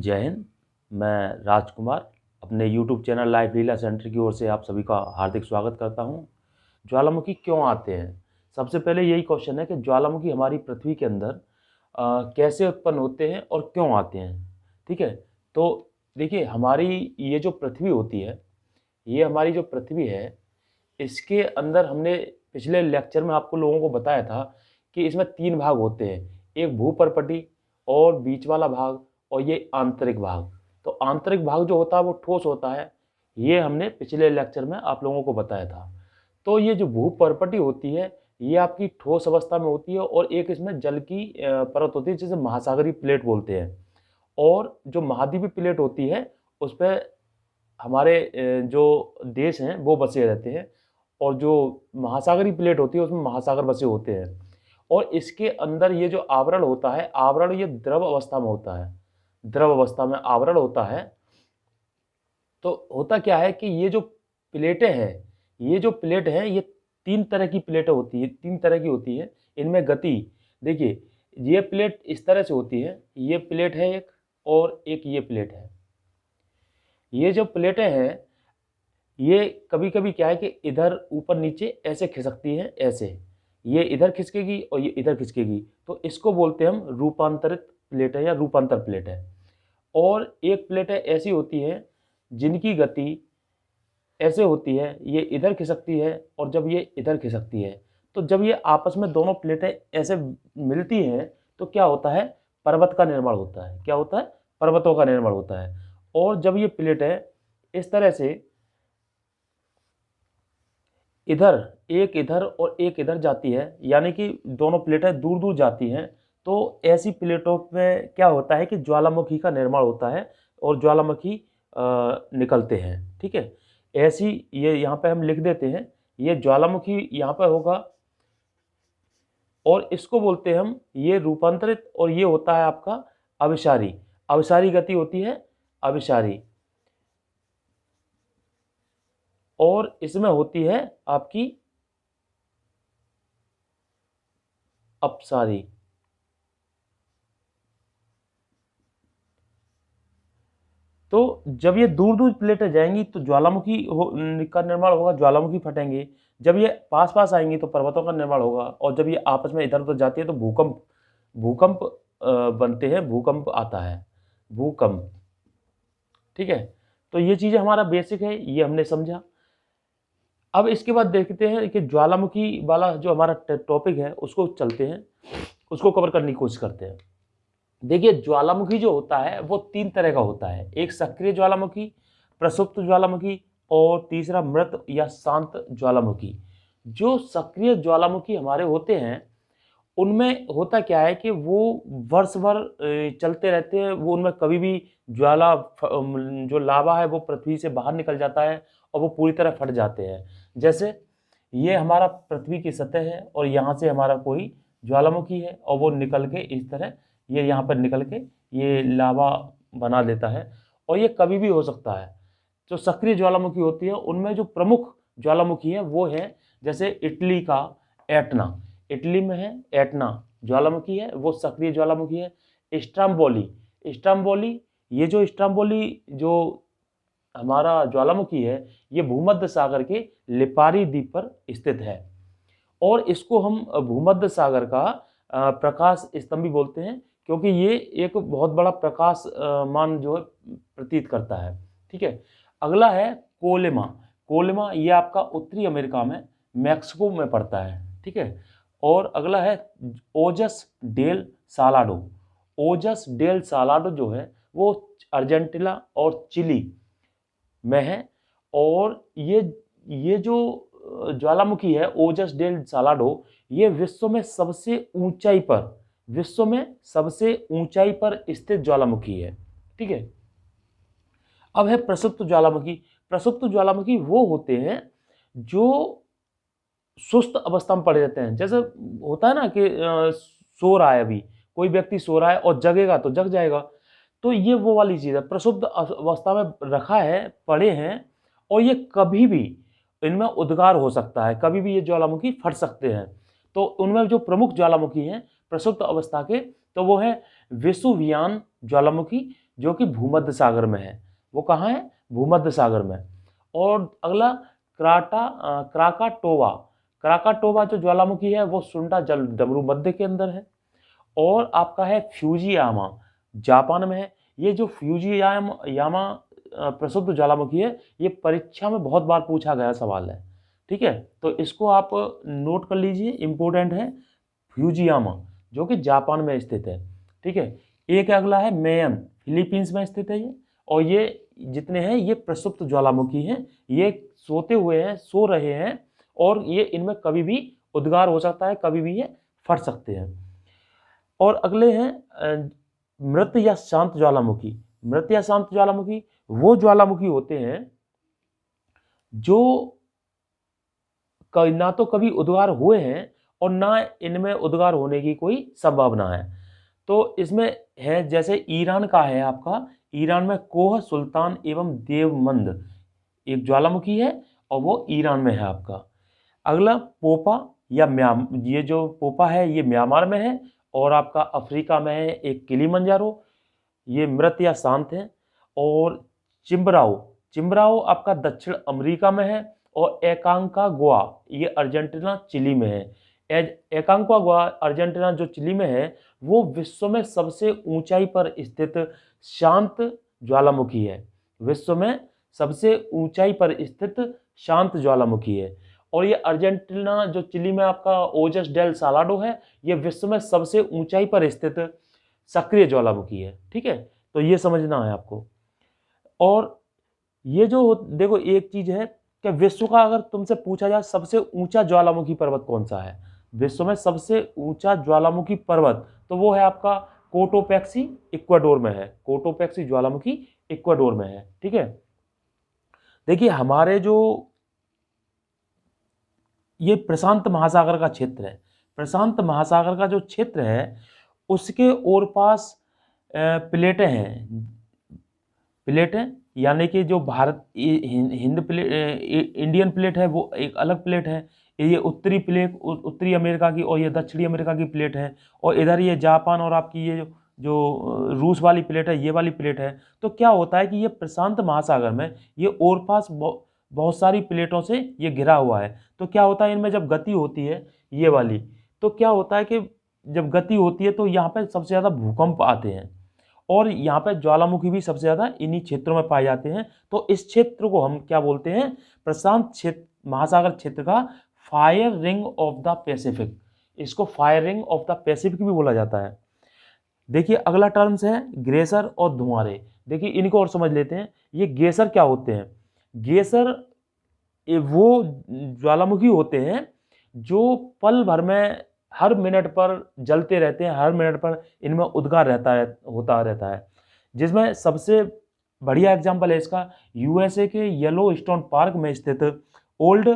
जय हिंद। मैं राजकुमार अपने YouTube चैनल लाइफ लीला सेंटर की ओर से आप सभी का हार्दिक स्वागत करता हूं। ज्वालामुखी क्यों आते हैं? सबसे पहले यही क्वेश्चन है कि ज्वालामुखी हमारी पृथ्वी के अंदर कैसे उत्पन्न होते हैं और क्यों आते हैं। ठीक है, तो देखिए हमारी ये जो पृथ्वी होती है, ये हमारी जो पृथ्वी है, इसके अंदर हमने पिछले लेक्चर में आपको लोगों को बताया था कि इसमें 3 भाग होते हैं। एक भूपर्पटी और बीच वाला भाग और ये आंतरिक भाग। तो आंतरिक भाग जो होता है वो ठोस होता है, ये हमने पिछले लेक्चर में आप लोगों को बताया था। तो ये जो भूपर्पटी होती है, ये आपकी ठोस अवस्था में होती है और एक इसमें जल की परत होती है जिसे महासागरीय प्लेट बोलते हैं। और जो महाद्वीपीय प्लेट होती है, उस पे हमारे जो देश हैं वो बसे रहते हैं और जो महासागरीय प्लेट होती है उसमें महासागर बसे होते हैं। और इसके अंदर ये जो आवरण होता है, आवरण ये द्रव अवस्था में होता है, द्रव अवस्था में आवरण होता है। तो होता क्या है कि ये जो प्लेटें हैं, ये जो प्लेट है ये 3 तरह की प्लेटें होती है, 3 तरह की होती है। इनमें गति देखिए, ये प्लेट इस तरह से होती है, ये प्लेट है एक और एक ये प्लेट है। ये जो प्लेटें हैं, ये कभी कभी क्या है कि इधर ऊपर नीचे ऐसे खिसकती हैं, ऐसे ये इधर खिसकेगी और ये इधर खिसकेगी, तो इसको बोलते हैं हम रूपांतरित प्लेट है या रूपांतर प्लेट है। और एक प्लेटें ऐसी होती हैं जिनकी गति ऐसे होती है, ये इधर खिसकती है और जब ये इधर खिसकती है, तो जब ये आपस में दोनों प्लेटें ऐसे मिलती हैं तो क्या होता है, पर्वत का निर्माण होता है। क्या होता है? पर्वतों का निर्माण होता है। और जब ये प्लेटें इस तरह से इधर और एक इधर जाती है, यानी कि दोनों प्लेटें दूर दूर जाती हैं, तो ऐसी प्लेटों में क्या होता है कि ज्वालामुखी का निर्माण होता है और ज्वालामुखी निकलते हैं। ठीक है, ऐसी ये यहाँ पे हम लिख देते हैं, ये ज्वालामुखी यहाँ पे होगा और इसको बोलते हैं हम ये रूपांतरित, और ये होता है आपका अभिसारी। अभिसारी गति होती है, अभिसारी। और इसमें होती है आपकी अपसारी। तो जब ये दूर दूर प्लेटें जाएंगी तो ज्वालामुखी का निर्माण होगा, ज्वालामुखी फटेंगे। जब ये पास पास आएंगी तो पर्वतों का निर्माण होगा। और जब ये आपस में इधर उधर जाती है तो भूकंप भूकंप बनते हैं, भूकंप आता है, भूकंप। ठीक है, तो ये चीज़ें हमारा बेसिक है, ये हमने समझा। अब इसके बाद देखते हैं कि ज्वालामुखी वाला जो हमारा टॉपिक है उसको चलते हैं, उसको कवर करने की कोशिश करते हैं। देखिए, ज्वालामुखी जो होता है वो 3 तरह का होता है। एक सक्रिय ज्वालामुखी, प्रसुप्त ज्वालामुखी और तीसरा मृत या शांत ज्वालामुखी। जो सक्रिय ज्वालामुखी हमारे होते हैं उनमें होता क्या है कि वो वर्ष भर चलते रहते हैं। वो उनमें कभी भी जो लावा है वो पृथ्वी से बाहर निकल जाता है और वो पूरी तरह फट जाते हैं। जैसे ये हमारा पृथ्वी की सतह है और यहाँ से हमारा कोई ज्वालामुखी है और वो निकल के इस तरह ये यहाँ पर निकल के ये लावा बना देता है, और ये कभी भी हो सकता है। जो सक्रिय ज्वालामुखी होती है उनमें जो प्रमुख ज्वालामुखी है वो है, जैसे इटली का एटना, इटली में है एटना ज्वालामुखी है, वो सक्रिय ज्वालामुखी है। स्ट्राम्बोली, स्ट्राम्बोली, ये जो स्ट्राम्बोली जो हमारा ज्वालामुखी है ये भूमध्य सागर के लिपारी द्वीप पर स्थित है। और इसको हम भूमध्य सागर का प्रकाश स्तंभ भी बोलते हैं, क्योंकि ये एक बहुत बड़ा प्रकाश मान जो है प्रतीत करता है। ठीक है, अगला है कोलेमा। कोलेमा ये आपका उत्तरी अमेरिका में मैक्सिको में पड़ता है। ठीक है, और अगला है ओजस डेल सालाडो। ओजस डेल सालाडो जो है वो अर्जेंटीना और चिली में है। और ये जो ज्वालामुखी है ओजस डेल सालाडो, ये विश्व में सबसे ऊंचाई पर स्थित ज्वालामुखी है। ठीक है, अब है प्रसुप्त ज्वालामुखी। प्रसुप्त ज्वालामुखी वो होते हैं जो सुस्त अवस्था में पड़े रहते हैं। जैसे होता है ना कि सो रहा है, अभी कोई व्यक्ति सो रहा है और जगेगा तो जग जाएगा, तो ये वो वाली चीज़ है। प्रसुप्त अवस्था में रखा है, पड़े हैं, और ये कभी भी इनमें उद्गार हो सकता है, कभी भी ये ज्वालामुखी फट सकते हैं। तो उनमें जो प्रमुख ज्वालामुखी हैं प्रसुप्त अवस्था के, तो वो है वेसुवियान ज्वालामुखी, जो कि भूमध्य सागर में है। वो कहाँ है? भूमध्य सागर में। और अगला क्राकाटोवा। क्राकाटोवा जो ज्वालामुखी है वो सुंडा जल डमरू मध्य के अंदर है। और आपका है फ्यूजियामा, जापान में है। ये जो फ्यूजियामा प्रसिद्ध ज्वालामुखी है, ये परीक्षा में बहुत बार पूछा गया सवाल है। ठीक है, तो इसको आप नोट कर लीजिए, इंपॉर्टेंट है फ्यूजियामा, जो कि जापान में स्थित है। ठीक है, एक अगला है मेयन, फिलीपींस में स्थित है ये। और ये जितने हैं ये प्रसुप्त ज्वालामुखी हैं, ये सोते हुए हैं, सो रहे हैं, और ये इनमें कभी भी उद्गार हो सकता है, कभी भी ये फट सकते हैं। और अगले हैं मृत या शांत ज्वालामुखी। मृत या शांत ज्वालामुखी वो ज्वालामुखी होते हैं जो ना तो कभी उद्गार हुए हैं और ना इनमें उद्गार होने की कोई संभावना है। तो इसमें है, जैसे ईरान का है आपका, ईरान में कोह, सुल्तान एवं देवमंद एक ज्वालामुखी है, और वो ईरान में है आपका। अगला पोपा या ये जो पोपा है ये म्यांमार में है, और आपका अफ्रीका में है एक किलिमंजारो, ये मृत या शांत है। और चिम्बराओ, चिम्बराओ आपका दक्षिण अमेरिका में है। और एकांकागुआ ये अर्जेंटीना चिली में है। एकांकागुआ अर्जेंटीना जो चिली में है, वो विश्व में सबसे ऊंचाई पर स्थित शांत ज्वालामुखी है। विश्व में सबसे ऊंचाई पर स्थित शांत ज्वालामुखी है। और ये अर्जेंटीना जो चिली में आपका ओजस डेल सालाडो है, ये विश्व में सबसे ऊंचाई पर स्थित सक्रिय ज्वालामुखी है। ठीक है, तो ये समझना है आपको। और ये जो देखो एक चीज है कि विश्व का अगर तुमसे पूछा जाए सबसे ऊंचा ज्वालामुखी पर्वत कौन सा है, विश्व में सबसे ऊंचा ज्वालामुखी पर्वत, तो वो है आपका कोटोपैक्सी, इक्वाडोर में है। कोटोपैक्सी ज्वालामुखी इक्वाडोर में है। ठीक है, देखिए हमारे जो ये प्रशांत महासागर का क्षेत्र है, प्रशांत महासागर का जो क्षेत्र है उसके ओर पास प्लेटें हैं। प्लेटें यानी कि जो Bharat Hind plate, Indian plate है वो एक अलग प्लेट है। ये उत्तरी प्लेट उत्तरी अमेरिका की, और ये दक्षिणी अमेरिका की प्लेट है। और इधर ये जापान और आपकी ये जो रूस वाली प्लेट है, ये वाली प्लेट है। तो क्या होता है कि ये प्रशांत महासागर में ये और पास बहुत सारी प्लेटों से ये घिरा हुआ है। तो क्या होता है इनमें जब गति होती है ये वाली, तो क्या होता है कि जब गति होती है तो यहाँ पे सबसे ज़्यादा भूकंप आते हैं, और यहाँ पे ज्वालामुखी भी सबसे ज़्यादा इन्हीं क्षेत्रों में पाए जाते हैं। तो इस क्षेत्र को हम क्या बोलते हैं? प्रशांत क्षेत्र महासागर क्षेत्र का fire ring of the Pacific. इसको fire ring of the Pacific भी बोला जाता है। देखिए अगला टर्म्स है ग्लेशियर और धुआंरे। देखिए इनको और समझ लेते हैं। ये ग्लेशियर क्या होते हैं? ग्लेशियर वो ज्वालामुखी होते हैं जो पल भर में हर मिनट पर जलते रहते हैं, हर मिनट पर इनमें उद्गार होता रहता है। जिसमें सबसे बढ़िया एग्जांपल है इसका यूएसए के येलोस्टोन पार्क में स्थित ओल्ड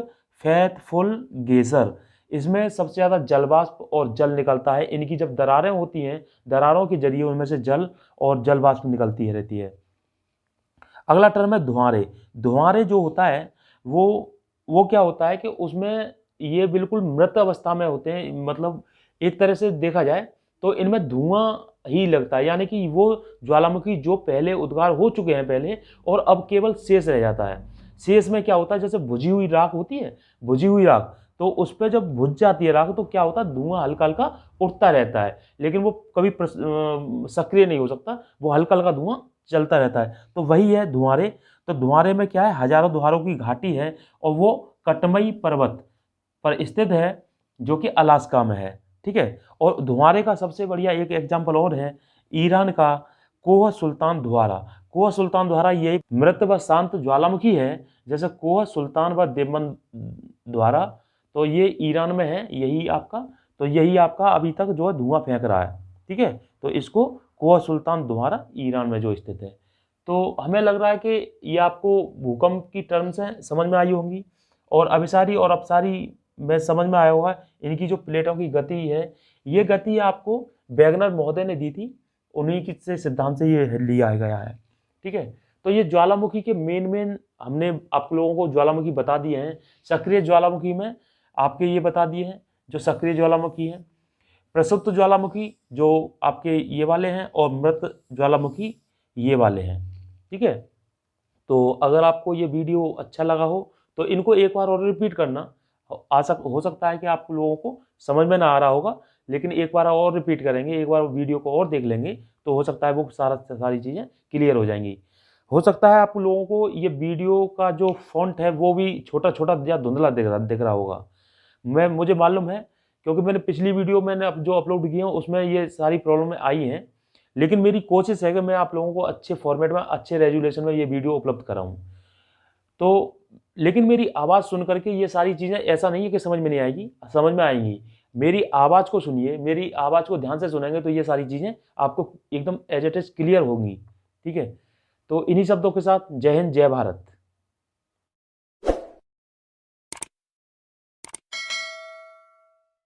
फेथफुल ग्लेशियर। इसमें सबसे ज़्यादा जलवाष्प और जल निकलता है। इनकी जब दरारें होती हैं, दरारों के जरिए उनमें से जल और जलवाष्प निकलती रहती है। अगला टर्म है धुआंरे। धुआंरे जो होता है वो क्या होता है कि उसमें ये बिल्कुल मृत अवस्था में होते हैं। मतलब एक तरह से देखा जाए तो इनमें धुआं ही लगता है, यानी कि वो ज्वालामुखी जो पहले उद्गार हो चुके हैं पहले, और अब केवल शेष रह जाता है। शेष में क्या होता है, जैसे भुजी हुई राख होती है, भुजी हुई राख, तो उस पर जब भुज जाती है राख तो क्या होता है, धुआं हल्का हल्का उठता रहता है, लेकिन वो कभी सक्रिय नहीं हो सकता, वो हल्का हल्का धुआं चलता रहता है। तो वही है धुआंरे। तो धुआंरे में क्या है, हजारों धुआरों की घाटी है, और वो कटमई पर्वत पर स्थित है जो कि अलास्का में है। ठीक है, और धुआंरे का सबसे बढ़िया एक एग्जाम्पल और है ईरान का कोह सुल्तान धुआरा। कोह सुल्तान धुआरा ये मृत व शांत ज्वालामुखी है, जैसे कोह सुल्तान व देवमन धुआरा, तो ये ईरान में है। यही आपका अभी तक जो है धुआं फेंक रहा है। ठीक है, तो इसको कोह सुल्तान धुआरा ईरान में जो स्थित है। तो हमें लग रहा है कि ये आपको भूकंप की टर्म्स हैं समझ में आई होंगी, और अभिसारी और अपसारी में समझ में आया होगा। इनकी जो प्लेटों की गति है, ये गति आपको वैगनर महोदय ने दी थी, उन्हीं के से सिद्धांत से ये लिया गया है। ठीक है, तो ये ज्वालामुखी के मेन हमने आप लोगों को ज्वालामुखी बता दिए हैं। सक्रिय ज्वालामुखी में आपके ये बता दिए हैं जो सक्रिय ज्वालामुखी है, प्रसुप्त ज्वालामुखी जो आपके ये वाले हैं, और मृत ज्वालामुखी ये वाले हैं। ठीक है, तो अगर आपको ये वीडियो अच्छा लगा हो तो इनको एक बार और रिपीट करना। हो सकता है कि आप लोगों को समझ में ना आ रहा होगा, लेकिन एक बार और रिपीट करेंगे, एक बार वीडियो को और देख लेंगे तो हो सकता है वो सारी चीज़ें क्लियर हो जाएंगी। हो सकता है आप लोगों को ये वीडियो का जो फॉन्ट है वो भी छोटा छोटा या धुंधला दिख रहा होगा। मुझे मालूम है, क्योंकि मैंने पिछली वीडियो मैंने जो अपलोड की है उसमें ये सारी प्रॉब्लम आई हैं, लेकिन मेरी कोशिश है कि मैं आप लोगों को अच्छे फॉर्मेट में, अच्छे रेजोल्यूशन में ये वीडियो उपलब्ध कराऊं। तो लेकिन मेरी आवाज़ सुन करके ये सारी चीज़ें ऐसा नहीं है कि समझ में नहीं आएगी, समझ में आएंगी। मेरी आवाज़ को सुनिए, मेरी आवाज़ को ध्यान से सुनेंगे तो ये सारी चीज़ें आपको एकदम एज इट इज क्लियर होंगी। ठीक है, तो इन्हीं शब्दों के साथ जय हिंद, जय भारत।